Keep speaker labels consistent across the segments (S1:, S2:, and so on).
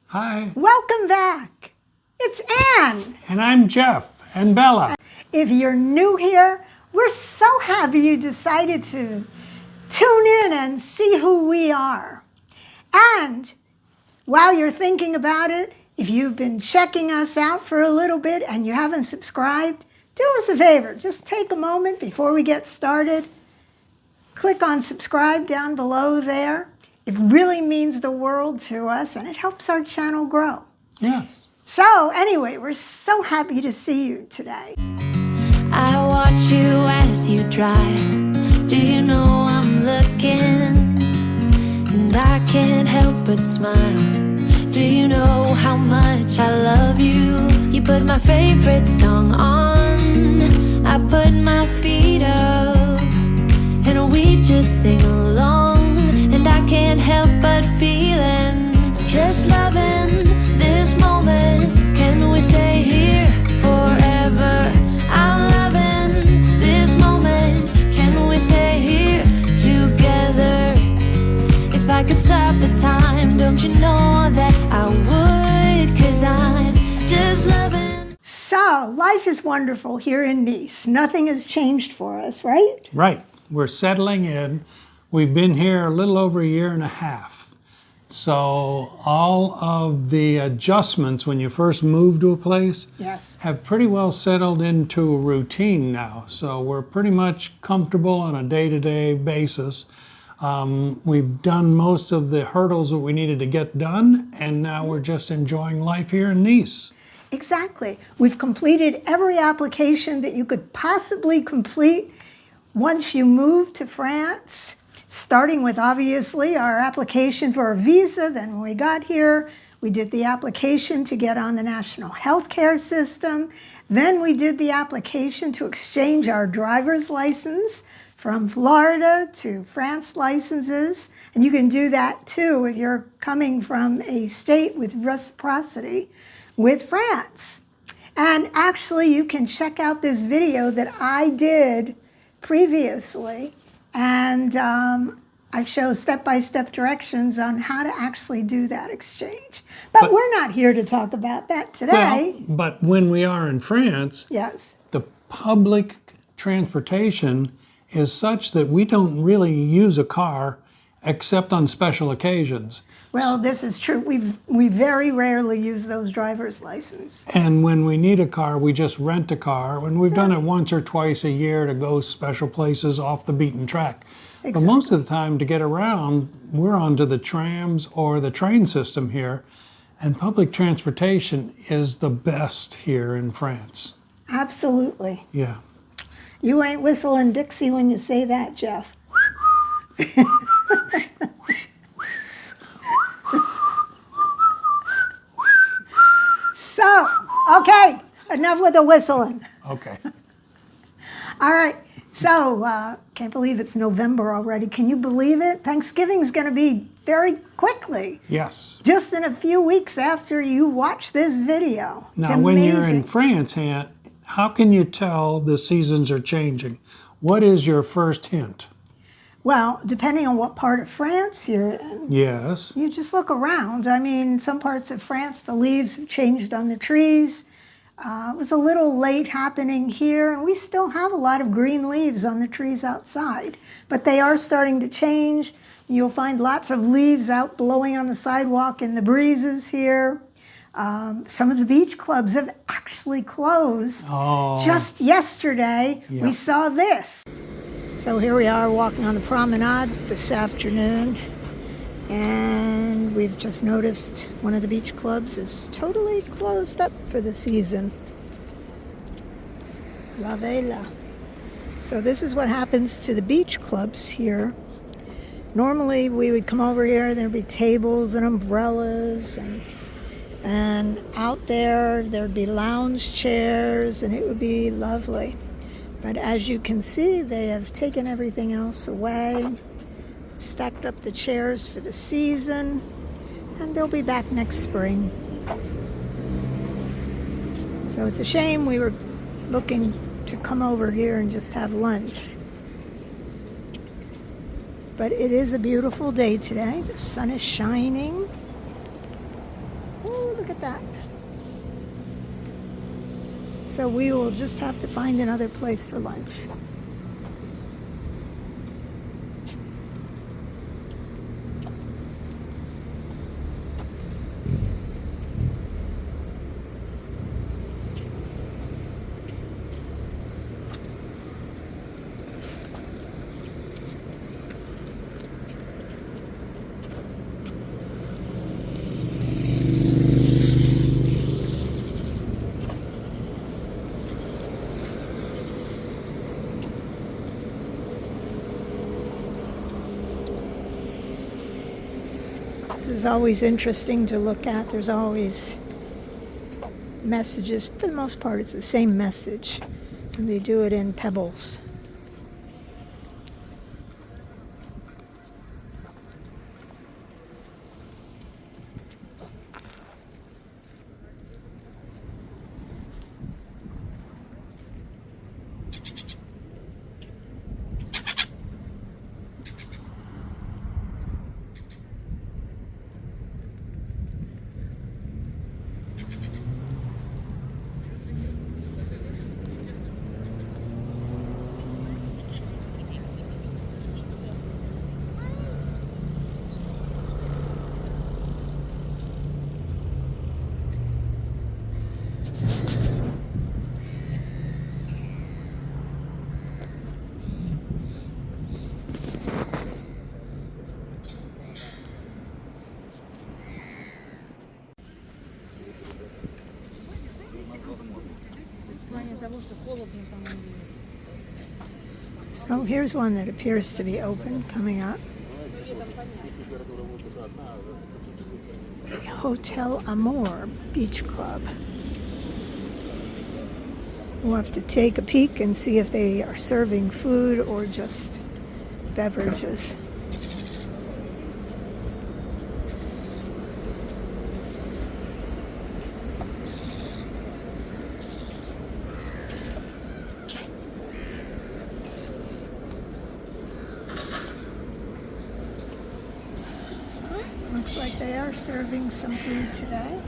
S1: Hi.
S2: Welcome back. It's Ann.
S1: And I'm Jeff and Bella.
S2: If you're new here, we're so happy you decided to tune in and see who we are. And while you're thinking about it, if you've been checking us out for a little bit and you haven't subscribed, do us a favor. Just take a moment before we get started. Click on subscribe down below there. It really means the world to us and it helps our channel grow.
S1: Yes.
S2: So anyway, we're so happy to see you today.
S3: I watch you as you drive. Do you know I'm looking? And I can't help but smile. Do you know how much I love you? You put my favorite song on. I put my feet up and we just sing along. And I can't help but feeling, just loving this moment. Can we stay here forever? I'm loving this moment. Can we stay here together? If I could stop the time, don't you know that I would? 'Cause I'm just loving.
S2: So, life is wonderful here in Nice. Nothing has changed for us, right?
S1: Right. We're settling in. We've been here a little over a year and a half. So all of the adjustments when you first move to a place
S2: Yes.
S1: have pretty well settled into a routine now. So we're pretty much comfortable on a day-to-day basis. We've done most of the hurdles that we needed to get done, and now we're just enjoying life here in Nice.
S2: Exactly. We've completed every application that you could possibly complete once you move to France, starting with obviously our application for a visa. Then when we got here, we did the application to get on the national health care system. Then we did the application to exchange our driver's license from Florida to France licenses. And you can do that too if you're coming from a state with reciprocity with France. And actually you can check out this video that I did previously, and I show step-by-step directions on how to actually do that exchange. But we're not here to talk about that today.
S1: Well, but when we are in France,
S2: Yes.
S1: the public transportation is such that we don't really use a car except on special occasions.
S2: Well, this is true. We very rarely use those driver's licenses.
S1: And when we need a car, we just rent a car. And we've done it once or twice a year to go special places off the beaten track.
S2: Exactly.
S1: But most of the time to get around, we're onto the trams or the train system here. And public transportation is the best here in France.
S2: Absolutely.
S1: Yeah.
S2: You ain't whistling Dixie when you say that, Jeff. So, okay, enough with the whistling.
S1: Okay.
S2: All right, so can't believe it's November already. Can you believe it? Thanksgiving's going to be very quickly.
S1: Yes.
S2: Just in a few weeks after you watch this video. It's
S1: Now, when you're in
S2: amazing.
S1: France, Aunt, how can you tell the seasons are changing? What is your first hint?
S2: Well, depending on what part of France you're in,
S1: Yes.
S2: you just look around. I mean, some parts of France, the leaves have changed on the trees. It was a little late happening here, and we still have a lot of green leaves on the trees outside. But they are starting to change. You'll find lots of leaves out blowing on the sidewalk in the breezes here. Some of the beach clubs have actually closed.
S1: Oh.
S2: Just yesterday,
S1: Yeah.
S2: we saw this. So here we are walking on the promenade this afternoon, and we've just noticed one of the beach clubs is totally closed up for the season. La Vela. So this is what happens to the beach clubs here. Normally we would come over here and there'd be tables and umbrellas, and out there'd be lounge chairs, and it would be lovely. But as you can see, they have taken everything else away, stacked up the chairs for the season, and they'll be back next spring. So it's a shame. We were looking to come over here and just have lunch. But it is a beautiful day today. The sun is shining. Oh, look at that. So we will just have to find another place for lunch. This is always interesting to look at. There's always messages. For the most part, it's the same message. And they do it in pebbles. So here's one that appears to be open coming up. Hotel Amor Beach Club. We'll have to take a peek and see if they are serving food or just beverages. Looks like they are serving some food today.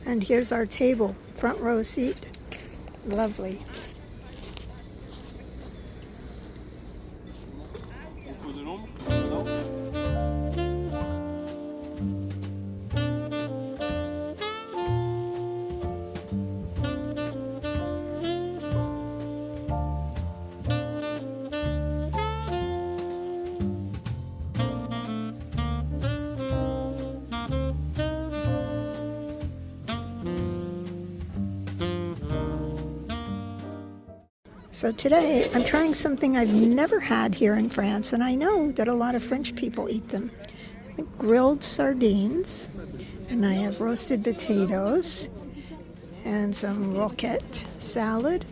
S2: And here's our table, front row seat. Lovely. So today I'm trying something I've never had here in France, and I know that a lot of French people eat them. Grilled sardines, and I have roasted potatoes and some roquette salad.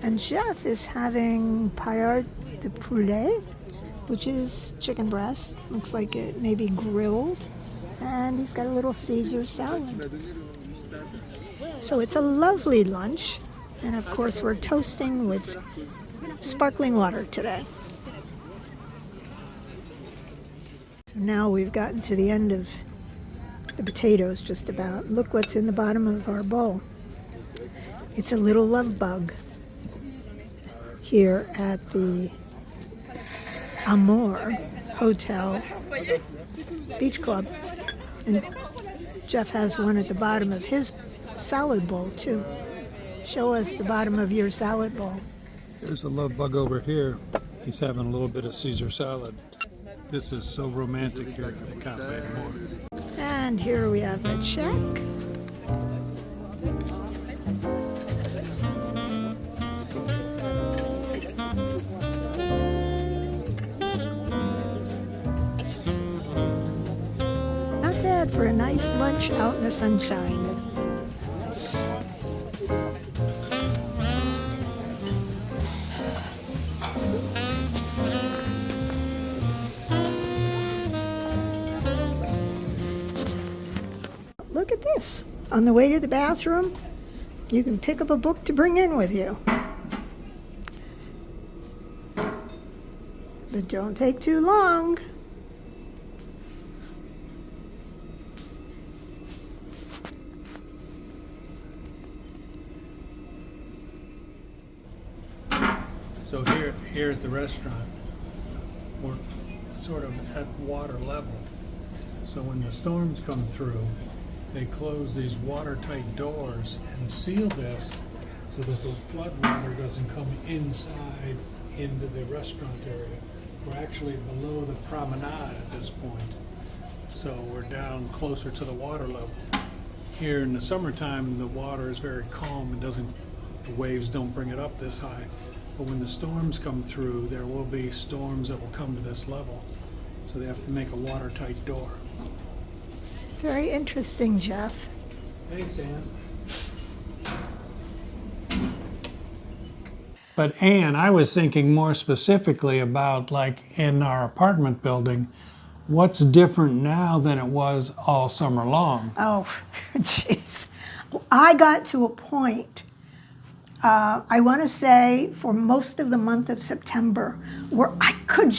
S2: And Jeff is having paillard de poulet, which is chicken breast. Looks like it may be grilled. And he's got a little Caesar salad. So it's a lovely lunch. And of course, we're toasting with sparkling water today. So now we've gotten to the end of the potatoes just about. Look what's in the bottom of our bowl. It's a little love bug here at the Amor Hotel Beach Club. And Jeff has one at the bottom of his salad bowl too. Show us the bottom of your salad bowl.
S1: There's a love bug over here. He's having a little bit of Caesar salad. This is so romantic here. I can't wait more.
S2: And here we have the check. Not bad for a nice lunch out in the sunshine. look at this. On the way to the bathroom, you can pick up a book to bring in with you. But don't take too long.
S1: So here at the restaurant, we're sort of at water level. So when the storms come through, they close these watertight doors and seal this so that the flood water doesn't come inside into the restaurant area. We're actually below the promenade at this point. So we're down closer to the water level. Here in the summertime, the water is very calm. The waves don't bring it up this high. But when the storms come through, there will be storms that will come to this level. So they have to make a watertight door.
S2: Very interesting, Jeff.
S1: Thanks, Ann. But Ann, I was thinking more specifically about, like, in our apartment building, what's different now than it was all summer long?
S2: Oh, jeez. I got to a point, I want to say for most of the month of September, where I could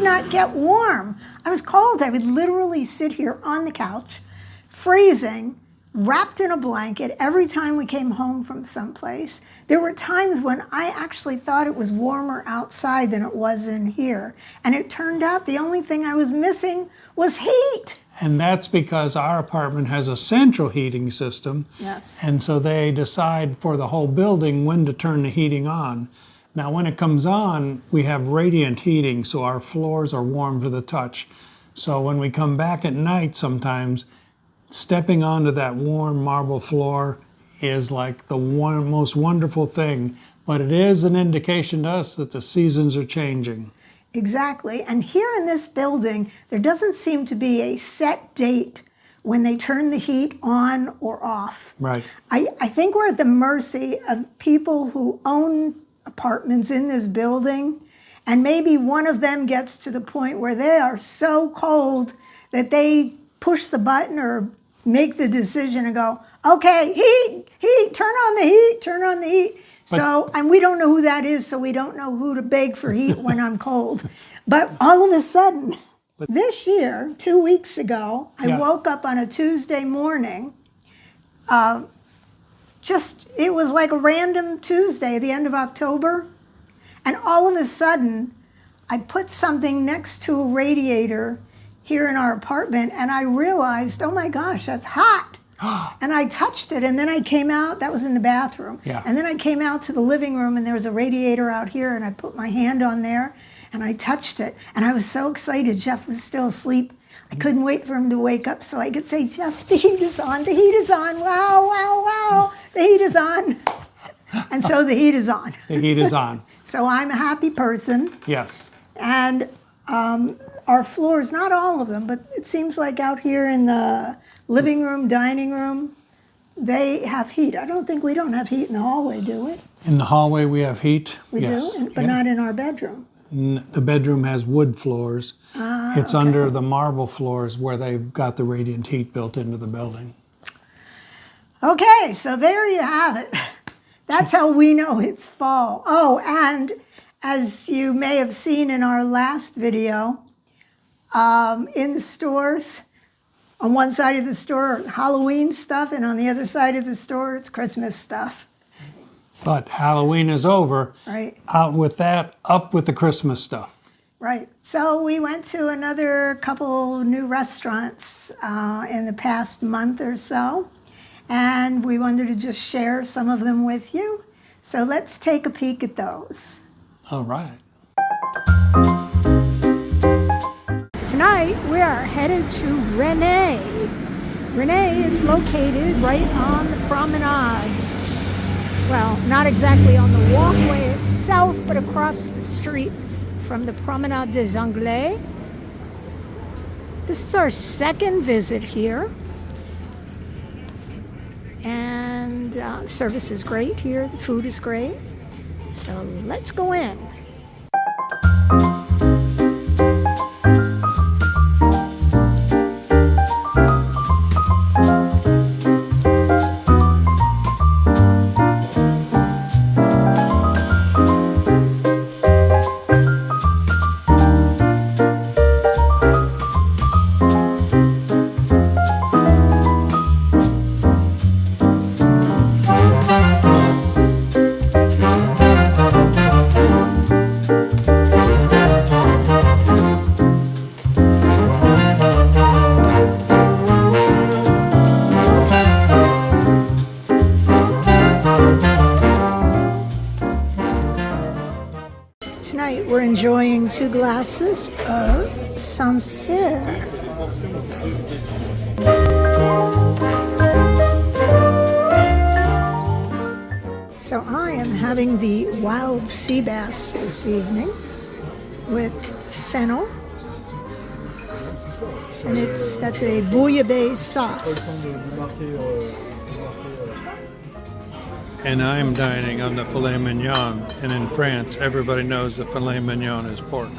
S2: not get warm. I was cold. I would literally sit here on the couch, freezing, wrapped in a blanket every time we came home from someplace. There were times when I actually thought it was warmer outside than it was in here. And it turned out the only thing I was missing was heat.
S1: And that's because our apartment has a central heating system.
S2: Yes.
S1: And so they decide for the whole building when to turn the heating on. Now, when it comes on, we have radiant heating, so our floors are warm to the touch. So when we come back at night sometimes, stepping onto that warm marble floor is like the most wonderful thing. But it is an indication to us that the seasons are changing.
S2: Exactly. And here in this building, there doesn't seem to be a set date when they turn the heat on or off.
S1: Right.
S2: I think we're at the mercy of people who own apartments in this building, and maybe one of them gets to the point where they are so cold that they push the button or make the decision and go, okay, heat, turn on the heat. So, and we don't know who that is, so we don't know who to beg for heat when I'm cold. But all of a sudden, this year, 2 weeks ago, I woke up on a Tuesday morning. It was like a random Tuesday, the end of October. And all of a sudden, I put something next to a radiator here in our apartment, and I realized, oh my gosh, that's hot. And I touched it, and then I came out, that was in the bathroom.
S1: Yeah.
S2: And then I came out to the living room, and there was a radiator out here, and I put my hand on there, and I touched it. And I was so excited. Jeff was still asleep. I couldn't wait for him to wake up so I could say, Jeff, the heat is on, the heat is on, wow, wow, wow, the heat is on. And so the heat is on.
S1: The heat is on.
S2: So I'm a happy person.
S1: Yes.
S2: And our floors, not all of them, but it seems like out here in the living room, dining room, they have heat. I don't think we don't have heat in the hallway, do we?
S1: In the hallway we have heat.
S2: We do, but not in our bedroom.
S1: The bedroom has wood floors. It's under the marble floors where they've got the radiant heat built into the building.
S2: Okay, so there you have it. That's how we know it's fall. Oh, and as you may have seen in our last video, in the stores, on one side of the store, Halloween stuff, and on the other side of the store, it's Christmas stuff.
S1: But Halloween is over.
S2: Right.
S1: Out with that, up with the Christmas stuff.
S2: Right. So we went to another couple new restaurants in the past month or so, and we wanted to just share some of them with you. So let's take a peek at those.
S1: All right.
S2: Tonight, we are headed to Renée. Renée is located right on the promenade. Well, not exactly on the walkway itself, but across the street from the Promenade des Anglais. This is our second visit here. And service is great here. The food is great. So let's go in. having 2 glasses of Sancerre. So I am having the wild sea bass this evening with fennel, and that's a bouillabaisse sauce.
S1: And I'm dining on the filet mignon, and in France everybody knows the filet mignon is pork.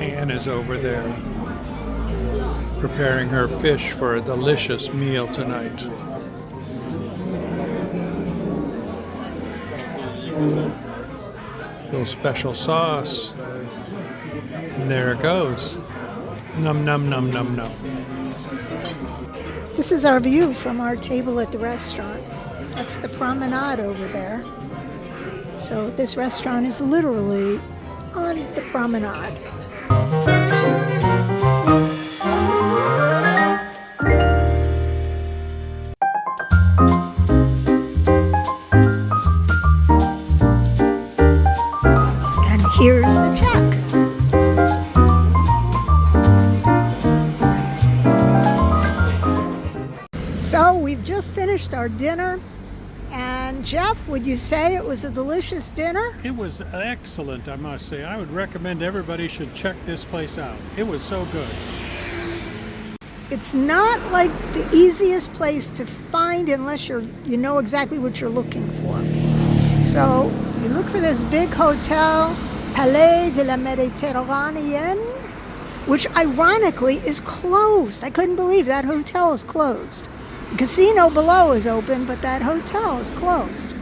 S1: Anne is over there preparing her fish for a delicious meal tonight. Little special sauce. And there it goes. Num num num num num.
S2: This is our view from our table at the restaurant. That's the promenade over there. So this restaurant is literally on the promenade. And here's the check. So we've just finished our dinner. And Jeff, would you say it was a delicious dinner?
S1: It was excellent, I must say. I would recommend everybody should check this place out. It was so good.
S2: It's not like the easiest place to find unless you know exactly what you're looking for. So you look for this big hotel, Palais de la Méditerranée, which ironically is closed. I couldn't believe that hotel is closed. The casino below is open, but that hotel is closed.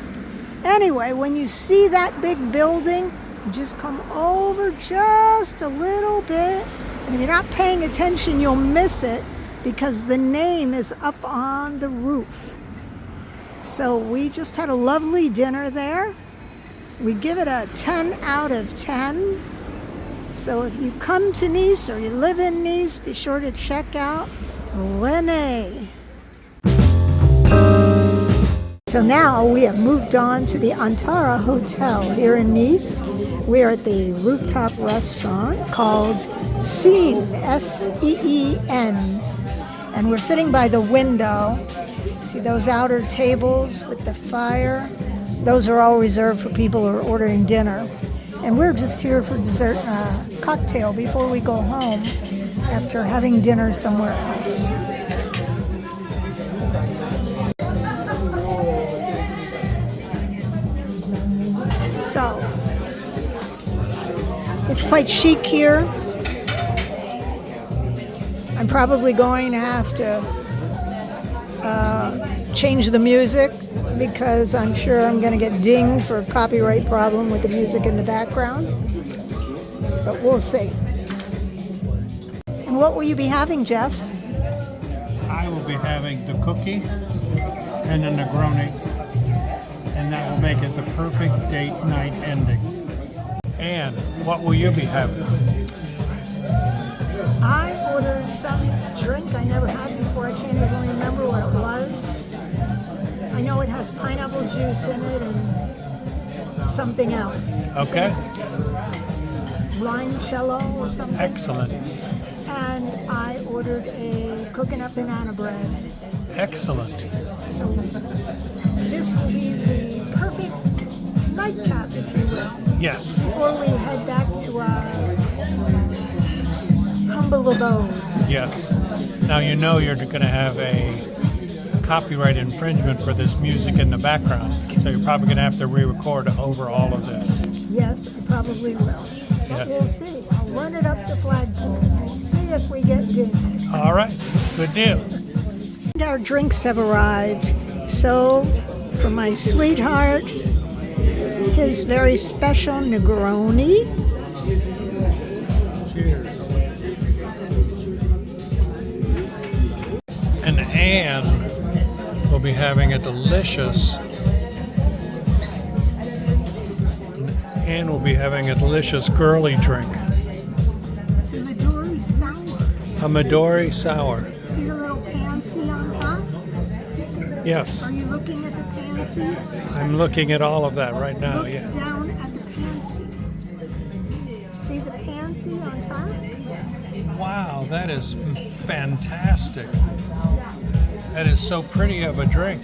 S2: Anyway, when you see that big building, you just come over just a little bit. And if you're not paying attention, you'll miss it because the name is up on the roof. So we just had a lovely dinner there. We give it a 10 out of 10. So if you come to Nice or you live in Nice, be sure to check out Renée. So now we have moved on to the Antara Hotel here in Nice. We are at the rooftop restaurant called Seen, S-E-E-N. And we're sitting by the window. See those outer tables with the fire? Those are all reserved for people who are ordering dinner. And we're just here for dessert, cocktail before we go home after having dinner somewhere else. So, it's quite chic here. I'm probably going to have to change the music because I'm sure I'm going to get dinged for a copyright problem with the music in the background. But we'll see. And what will you be having, Jeff?
S1: I will be having the cookie and the Negroni, and that will make it the perfect date night ending. And what will you be having?
S2: I ordered some drink I never had before. I can't even remember what it was. I know it has pineapple juice in it and something else.
S1: Okay.
S2: Limoncello or something.
S1: Excellent.
S2: And I ordered a coconut banana bread.
S1: Excellent.
S2: So this will be the perfect nightcap, if you will,
S1: Yes.
S2: before we head back to our humble abode.
S1: Yes. Now you know you're going to have a copyright infringement for this music in the background, so you're probably going to have to re-record over all of this.
S2: Yes, I probably will. But
S1: Yeah.
S2: we'll see. I'll run it up the flagpole and see if we get dinged.
S1: All right. Good deal.
S2: And our drinks have arrived. So, for my sweetheart, his very special Negroni.
S1: Cheers. And Anne will be having a delicious girly drink.
S2: It's a Midori sour.
S1: A Midori sour.
S2: See the little pansy on top?
S1: Yes.
S2: Are you looking at the pansy?
S1: I'm looking at all of that right now,
S2: Look
S1: yeah.
S2: down at the pansy. bossy on top.
S1: Wow, that is fantastic. That is so pretty of a drink.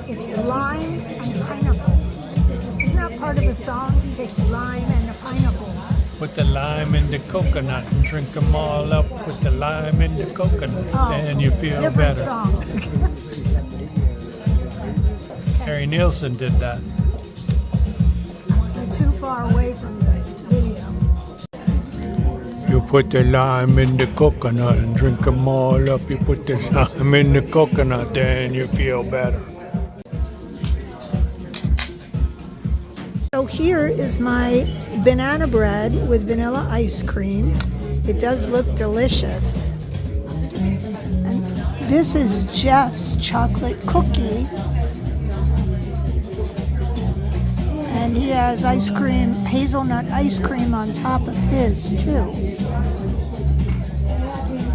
S2: It's lime and pineapple. Isn't that part of the song? Take the lime and the pineapple.
S1: Put the lime in the coconut and drink them all up. Put the lime in the coconut, then you feel
S2: different
S1: better.
S2: Song.
S1: Harry Nilsson did that.
S2: You're too far away from the video.
S1: You put the lime in the coconut and drink them all up. You put the lime in the coconut, then you feel better.
S2: So here is my banana bread with vanilla ice cream. It does look delicious. And this is Jeff's chocolate cookie. And he has ice cream, hazelnut ice cream on top of his too.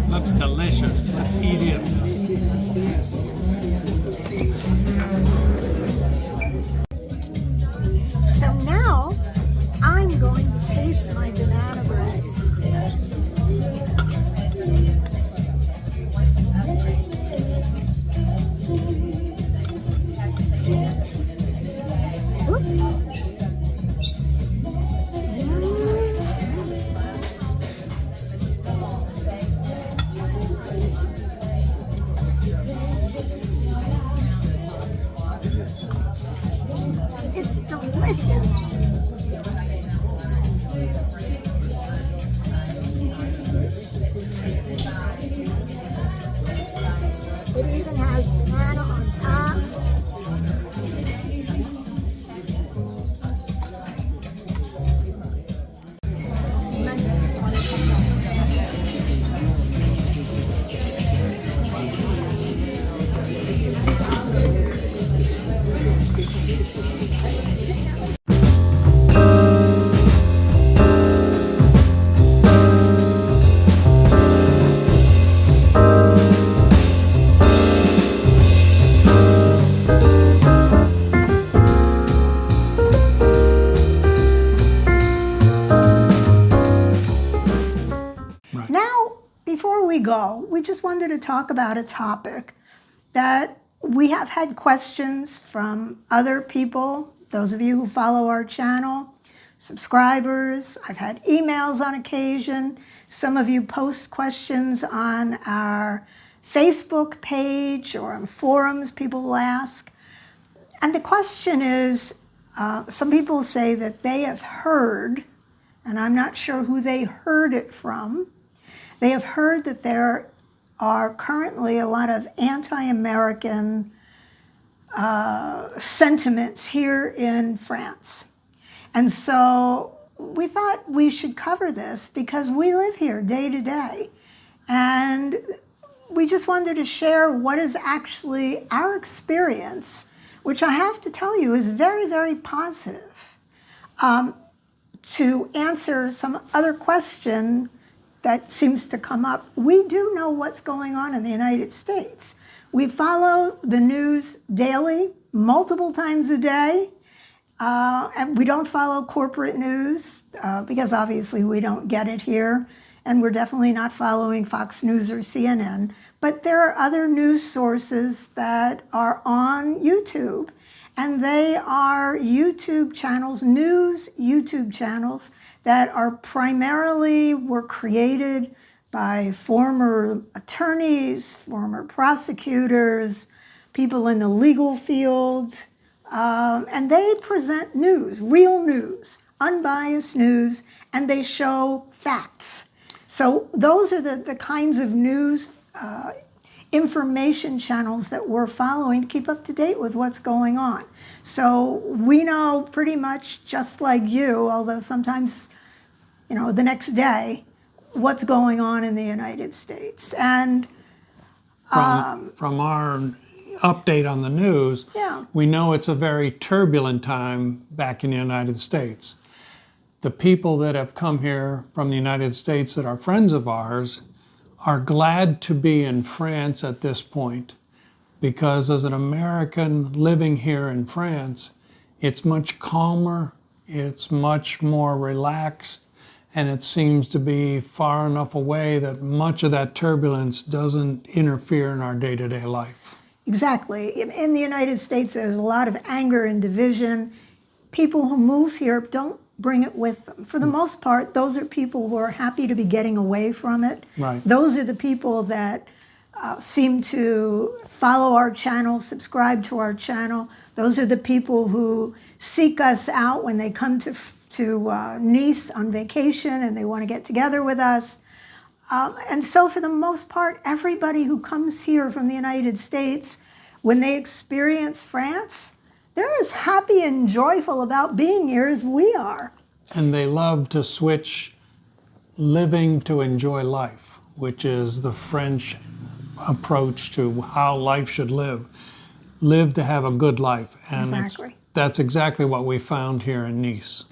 S1: Looks delicious. Let's eat it.
S2: So now I'm going to taste my banana bread. It's delicious. It even has banana on top. Now, before we go, we just wanted to talk about a topic that we have had questions from other people, those of you who follow our channel, subscribers. I've had emails on occasion. Some of you post questions on our Facebook page or on forums people will ask. And the question is, some people say that they have heard, and I'm not sure who they heard it from, they have heard that there are currently a lot of anti-American sentiments here in France. And so we thought we should cover this because we live here day to day. And we just wanted to share what is actually our experience, which I have to tell you is very, very positive. To answer some other question that seems to come up, we do know what's going on in the United States. We follow the news daily, multiple times a day, and we don't follow corporate news because obviously we don't get it here, and we're definitely not following Fox News or CNN. But there are other news sources that are on YouTube, and they are YouTube channels, news YouTube channels that are primarily were created by former attorneys, former prosecutors, people in the legal field, and they present news, real news, unbiased news, and they show facts. So those are the kinds of news information channels that we're following to keep up to date with what's going on. So we know pretty much just like you, although sometimes, you know, the next day, what's going on in the United States. And
S1: From our update on the news, we know it's a very turbulent time back in the United States. The people that have come here from the United States that are friends of ours are glad to be in France at this point, because as an American living here in France, it's much calmer, it's much more relaxed, and it seems to be far enough away that much of that turbulence doesn't interfere in our day-to-day life.
S2: Exactly. In the United States, there's a lot of anger and division. People who move here don't bring it with them. For the most part, those are people who are happy to be getting away from it.
S1: Right.
S2: Those are the people that seem to follow our channel, subscribe to our channel. Those are the people who seek us out when they come to Nice on vacation and they want to get together with us. And so for the most part, everybody who comes here from the United States, when they experience France, they're as happy and joyful about being here as we are.
S1: And they love to switch living to enjoy life, which is the French approach to how life should live. Live to have a good life. And
S2: Exactly.
S1: That's exactly what we found here in Nice.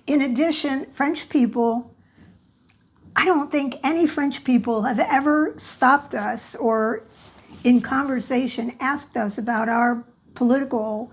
S2: In addition, French people, I don't think any French people have ever stopped us or in conversation asked us about our political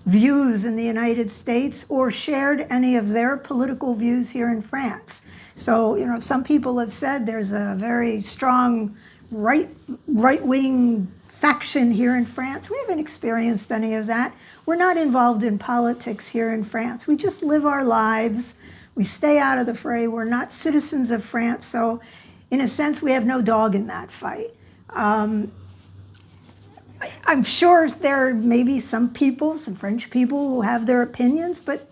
S2: views in the United States or shared any of their political views here in France. So, you know, some people have said there's a very strong right-wing faction here in France. We haven't experienced any of that. We're not involved in politics here in France. We just live our lives. We stay out of the fray. We're not citizens of France. So in a sense, we have no dog in that fight. I'm sure there may be some people, some French people who have their opinions, but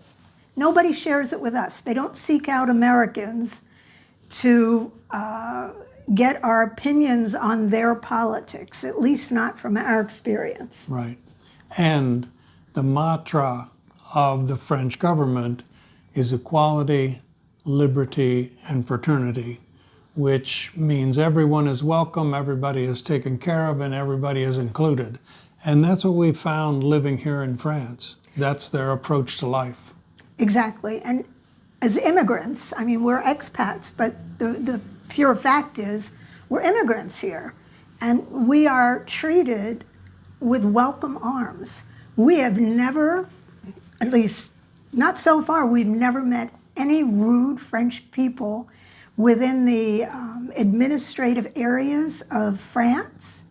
S2: nobody shares it with us. They don't seek out Americans to get our opinions on their politics, at least not from our experience.
S1: Right. And the mantra of the French government is equality, liberty, and fraternity, which means everyone is welcome, everybody is taken care of, and everybody is included. And that's what we found living here in France. That's their approach to life.
S2: Exactly. And as immigrants, I mean, we're expats, but the pure fact is we're immigrants here. And we are treated with welcome arms. We have never, at least not so far, we've never met any rude French people within the administrative areas of France.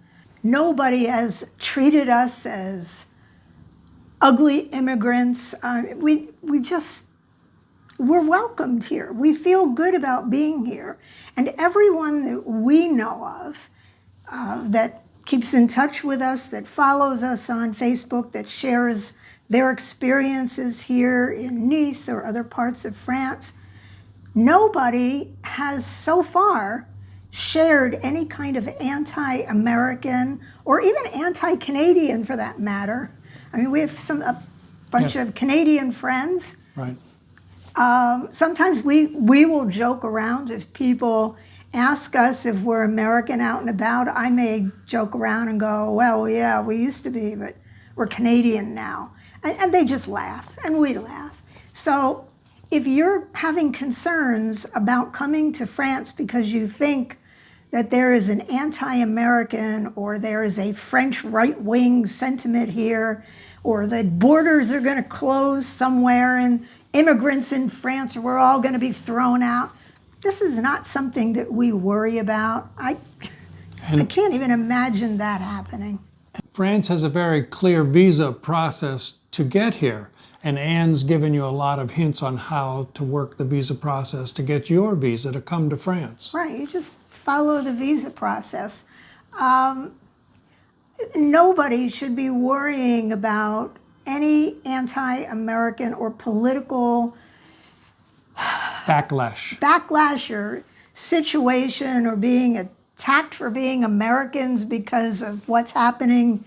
S2: Nobody has treated us as ugly immigrants. We're welcomed here. We feel good about being here. And everyone that we know of that keeps in touch with us, that follows us on Facebook, that shares their experiences here in Nice or other parts of France, nobody has so far shared any kind of anti-American or even anti-Canadian for that matter. I mean, we have a bunch of Canadian friends.
S1: Right.
S2: Sometimes we will joke around if people ask us if we're American out and about. I may joke around and go, well, yeah, we used to be, but we're Canadian now. And they just laugh, and we laugh. So if you're having concerns about coming to France because you think that there is an anti-American or there is a French right-wing sentiment here, or that borders are going to close somewhere and immigrants in France, we're all going to be thrown out, this is not something that we worry about. I can't even imagine that happening.
S1: France has a very clear visa process to get here. And Anne's given you a lot of hints on how to work the visa process to get your visa to come to France.
S2: Right, you just follow the visa process. Nobody should be worrying about any anti-American or political backlash or situation or being attacked for being Americans because of what's happening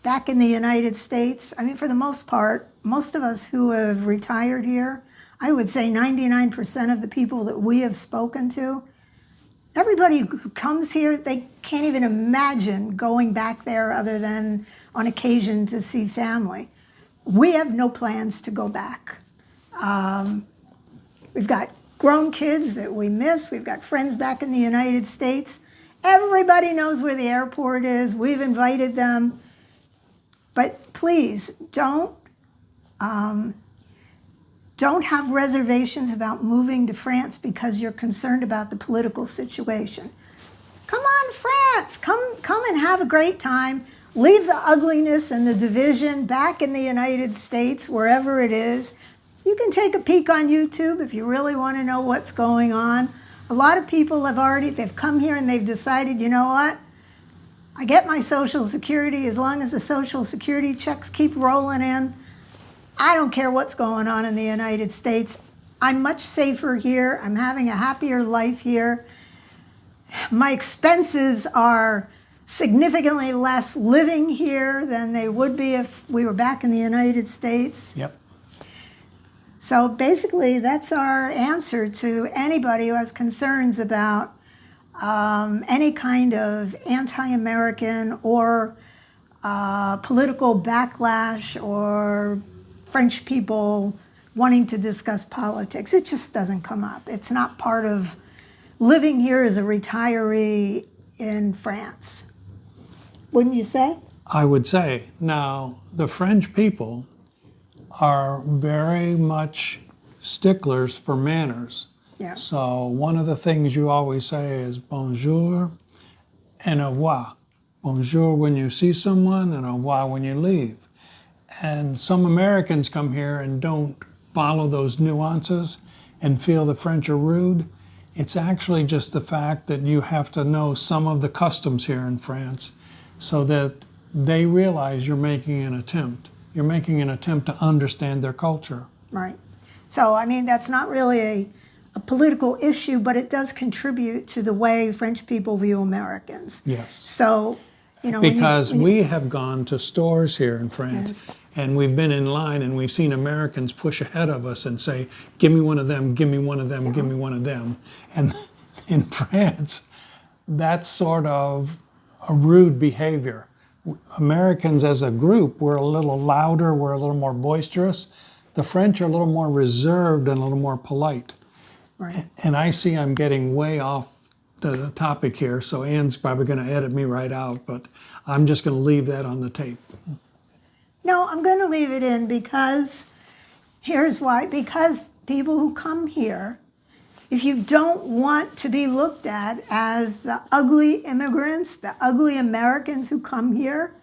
S2: back in the United States. I mean, for the most part, most of us who have retired here, I would say 99% of the people that we have spoken to, everybody who comes here, they can't even imagine going back there other than on occasion to see family. We have no plans to go back. We've got grown kids that we miss. We've got friends back in the United States. Everybody knows where the airport is. We've invited them. But please, don't have reservations about moving to France because you're concerned about the political situation. Come on, France. Come and have a great time. Leave the ugliness and the division back in the United States, wherever it is. You can take a peek on YouTube if you really want to know what's going on. A lot of people they've come here and they've decided, you know what? I get my Social Security as long as the Social Security checks keep rolling in. I don't care what's going on in the United States. I'm much safer here. I'm having a happier life here. My expenses are significantly less living here than they would be if we were back in the United States.
S1: Yep.
S2: So basically, that's our answer to anybody who has concerns about any kind of anti-American or political backlash or French people wanting to discuss politics. It just doesn't come up. It's not part of living here as a retiree in France. Wouldn't you say?
S1: I would say. Now, the French people are very much sticklers for manners.
S2: Yeah.
S1: So one of the things you always say is bonjour and au revoir. Bonjour when you see someone and au revoir when you leave. And some Americans come here and don't follow those nuances and feel the French are rude. It's actually just the fact that you have to know some of the customs here in France so that they realize you're making an attempt. You're making an attempt to understand their culture.
S2: Right. So, I mean, that's not really a political issue, but it does contribute to the way French people view Americans.
S1: Yes.
S2: So, you know,
S1: Because we have gone to stores here in France,
S2: Yes.
S1: and we've been in line and we've seen Americans push ahead of us and say, give me one of them, give me one of them, give me one of them. And in France, that's sort of a rude behavior. Americans as a group, we're a little louder, we're a little more boisterous. The French are a little more reserved and a little more polite.
S2: Right.
S1: And I see I'm getting way off the topic here, so Ann's probably going to edit me right out, but I'm just going to leave that on the tape.
S2: No, I'm going to leave it in because here's why. Because people who come here, if you don't want to be looked at as the ugly immigrants, the ugly Americans who come here,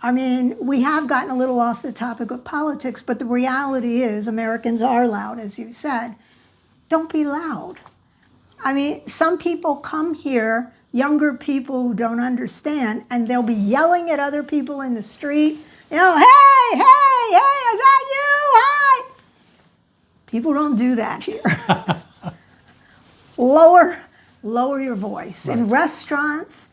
S2: I mean, we have gotten a little off the topic of politics, but the reality is Americans are loud, as you said. Don't be loud. I mean, some people come here, younger people who don't understand, and they'll be yelling at other people in the street, you know, hey, is that you? Hi. People don't do that here. Lower your voice. Right. In restaurants,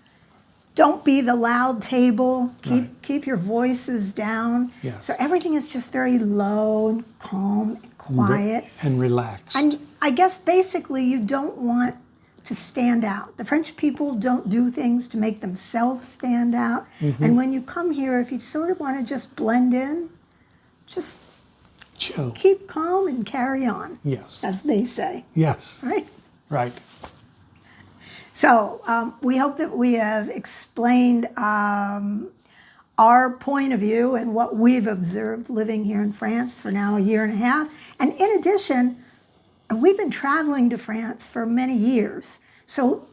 S2: don't be the loud table. Keep your voices down.
S1: Yes.
S2: So everything is just very low and calm and quiet.
S1: And relaxed.
S2: And I guess basically you don't want to stand out. The French people don't do things to make themselves stand out. Mm-hmm. And when you come here, if you sort of want to just blend in, just
S1: chill.
S2: Keep calm and carry on.
S1: Yes.
S2: As they say.
S1: Yes.
S2: Right?
S1: Right.
S2: So we hope that we have explained our point of view and what we've observed living here in France for now a year and a half. And in addition, we've been traveling to France for many years. So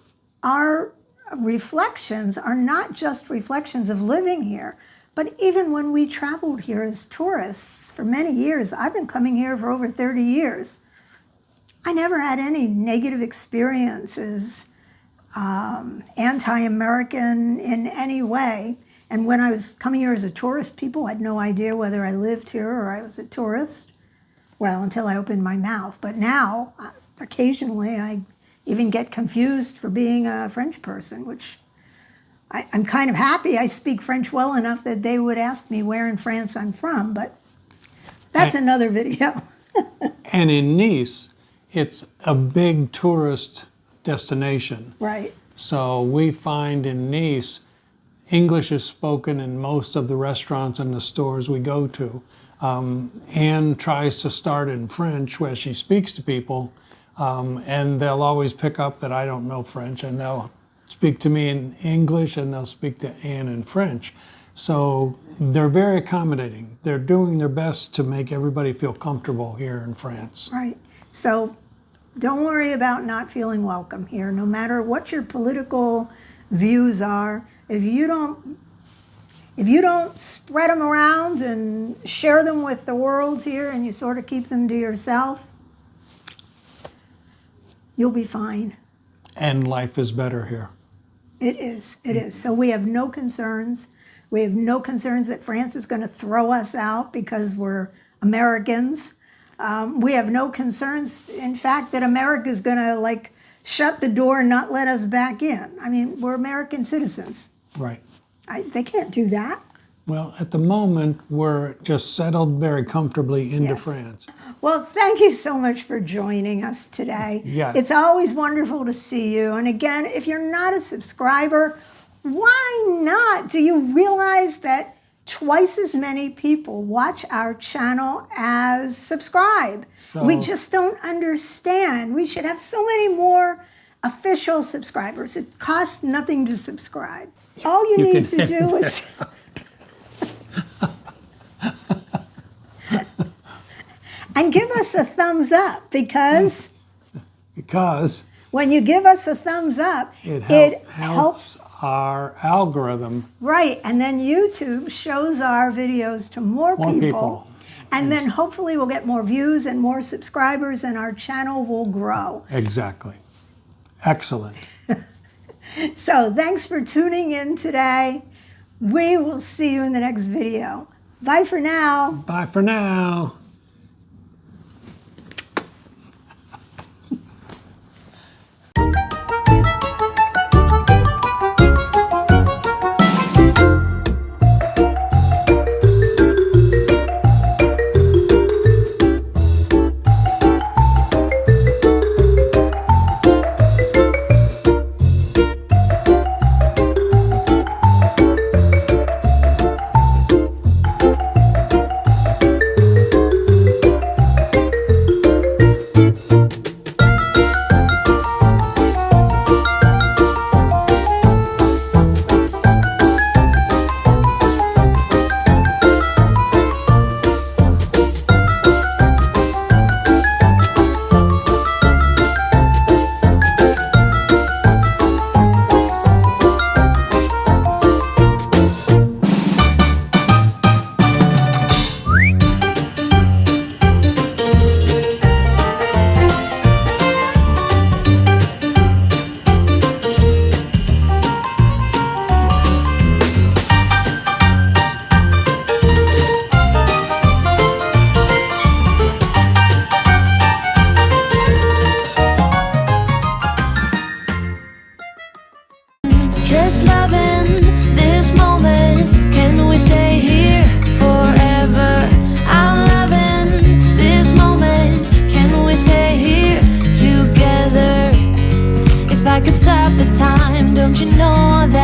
S2: our reflections are not just reflections of living here, but even when we traveled here as tourists for many years, I've been coming here for over 30 years. I never had any negative experiences, anti-American in any way. And when I was coming here as a tourist, people had no idea whether I lived here or I was a tourist. Well, until I opened my mouth. But now, occasionally, I even get confused for being a French person, which I'm kind of happy I speak French well enough that they would ask me where in France I'm from, but that's another video.
S1: And in Nice, it's a big tourist destination.
S2: Right.
S1: So we find in Nice, English is spoken in most of the restaurants and the stores we go to. Anne tries to start in French where she speaks to people, and they'll always pick up that I don't know French, and they'll speak to me in English and they'll speak to Anne in French. So they're very accommodating. They're doing their best to make everybody feel comfortable here in France.
S2: Right. So don't worry about not feeling welcome here, no matter what your political views are. If you don't spread them around and share them with the world here and you sort of keep them to yourself, you'll be fine.
S1: And life is better here.
S2: It is. It is. So we have no concerns. We have no concerns that France is going to throw us out because we're Americans. We have no concerns, in fact, that America is going to shut the door and not let us back in. I mean, we're American citizens.
S1: Right.
S2: They can't do that.
S1: Well, at the moment, we're just settled very comfortably into
S2: Yes.
S1: France.
S2: Well, thank you so much for joining us today.
S1: Yes.
S2: It's always wonderful to see you. And again, if you're not a subscriber, why not? Do you realize that twice as many people watch our channel as subscribe?
S1: So-
S2: We just don't understand. We should have so many more official subscribers. It costs nothing to subscribe. All you need to do is... And give us a thumbs up, because when you give us a thumbs up,
S1: it
S2: helps.
S1: helps our algorithm.
S2: Right, and then YouTube shows our videos to more people. And then hopefully we'll get more views and more subscribers and our channel will grow.
S1: Exactly. Excellent.
S2: So thanks for tuning in today. We will see you in the next video. Bye for now.
S1: Bye for now.
S3: Just loving this moment. Can we stay here forever? I'm loving this moment. Can we stay here together? If I could stop the time, don't you know that